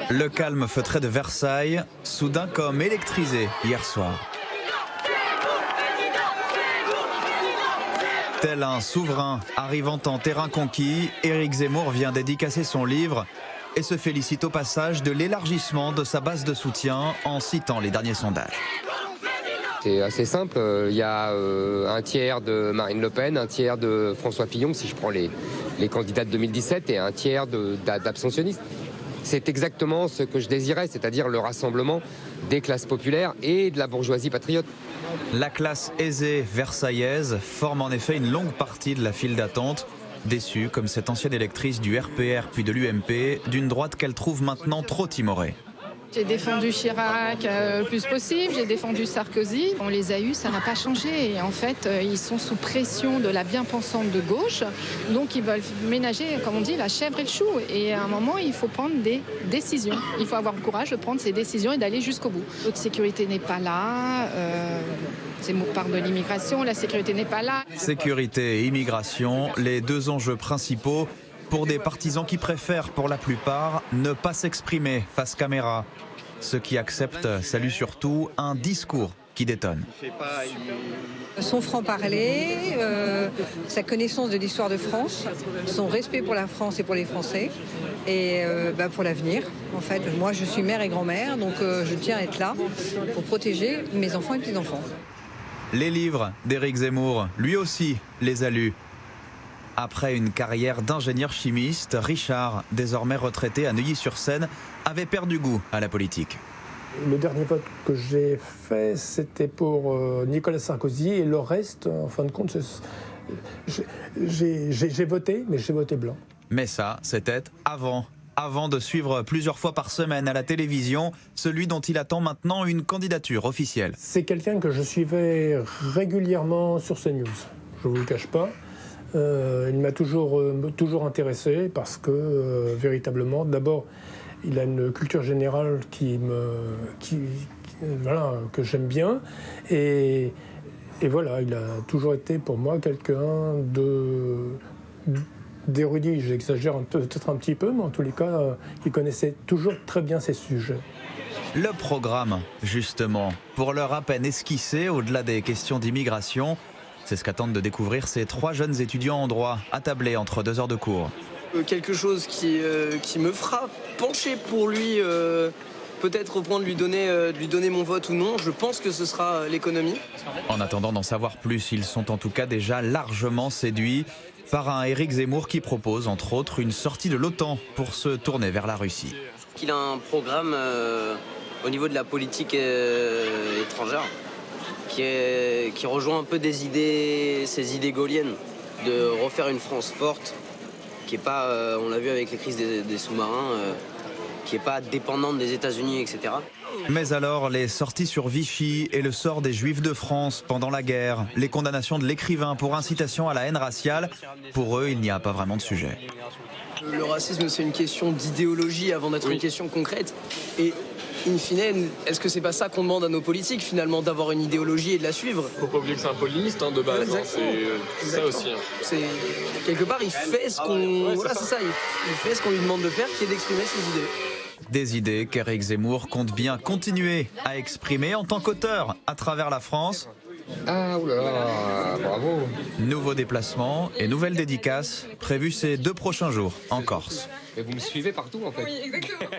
Le calme feutré de Versailles, soudain comme électrisé hier soir. Tel un souverain arrivant en terrain conquis, Éric Zemmour vient dédicacer son livre et se félicite au passage de l'élargissement de sa base de soutien en citant les derniers sondages. C'est assez simple, il y a un tiers de Marine Le Pen, un tiers de François Fillon, si je prends les candidats de 2017, et un tiers d'abstentionnistes. C'est exactement ce que je désirais, c'est-à-dire le rassemblement des classes populaires et de la bourgeoisie patriote. La classe aisée versaillaise forme en effet une longue partie de la file d'attente, déçue comme cette ancienne électrice du RPR puis de l'UMP, d'une droite qu'elle trouve maintenant trop timorée. J'ai défendu Chirac le plus possible, j'ai défendu Sarkozy. On les a eus, ça n'a pas changé. Et en fait, ils sont sous pression de la bien-pensante de gauche. Donc ils veulent ménager, comme on dit, la chèvre et le chou. Et à un moment, il faut prendre des décisions. Il faut avoir le courage de prendre ces décisions et d'aller jusqu'au bout. Notre sécurité n'est pas là. Zemmour parle de l'immigration, la sécurité n'est pas là. Sécurité et immigration, les deux enjeux principaux pour des partisans qui préfèrent, pour la plupart, ne pas s'exprimer face caméra. Ceux qui acceptent saluent surtout un discours qui détonne. Son franc-parler, sa connaissance de l'histoire de France, son respect pour la France et pour les Français, et pour l'avenir. En fait, moi je suis mère et grand-mère, donc je tiens à être là pour protéger mes enfants et petits-enfants. Les livres d'Éric Zemmour, lui aussi, les a lus. Après une carrière d'ingénieur chimiste, Richard, désormais retraité à Neuilly-sur-Seine, avait perdu goût à la politique. Le dernier vote que j'ai fait, c'était pour Nicolas Sarkozy, et le reste, en fin de compte, j'ai voté, mais j'ai voté blanc. Mais ça, c'était avant de suivre plusieurs fois par semaine à la télévision celui dont il attend maintenant une candidature officielle. C'est quelqu'un que je suivais régulièrement sur CNews, je ne vous le cache pas. Il m'a toujours intéressé parce que, véritablement, d'abord, il a une culture générale que j'aime bien. Et voilà, il a toujours été pour moi quelqu'un d'érudit. J'exagère peut-être un petit peu, mais en tous les cas, il connaissait toujours très bien ses sujets. Le programme, justement, pour l'heure à peine esquissé, au-delà des questions d'immigration, c'est ce qu'attendent de découvrir ces trois jeunes étudiants en droit, attablés entre 2 heures de cours. Quelque chose qui me fera pencher pour lui, peut-être au point de lui donner mon vote ou non, je pense que ce sera l'économie. En attendant d'en savoir plus, ils sont en tout cas déjà largement séduits par un Éric Zemmour qui propose, entre autres, une sortie de l'OTAN pour se tourner vers la Russie. Il a un programme au niveau de la politique étrangère qui rejoint un peu ces idées gaulliennes, de refaire une France forte, qui n'est pas, on l'a vu avec les crises des sous-marins, qui n'est pas dépendante des États-Unis, etc. Mais alors, les sorties sur Vichy et le sort des Juifs de France pendant la guerre, les condamnations de l'écrivain pour incitation à la haine raciale, pour eux, il n'y a pas vraiment de sujet. Le racisme, c'est une question d'idéologie avant d'être une question concrète. Et in fine, est-ce que c'est pas ça qu'on demande à nos politiques, finalement, d'avoir une idéologie et de la suivre? Faut pas oublier que c'est un polémiste de base, c'est ça aussi. Quelque part, il fait ce qu'on... Voilà, c'est ça, il fait ce qu'on lui demande de faire, qui est d'exprimer ses idées. Des idées qu'Éric Zemmour compte bien continuer à exprimer en tant qu'auteur à travers la France. Ah, oulala, bravo. Nouveaux déplacements et nouvelles dédicaces prévues ces 2 prochains jours en Corse. Mais vous me suivez partout en fait. Oui, exactement.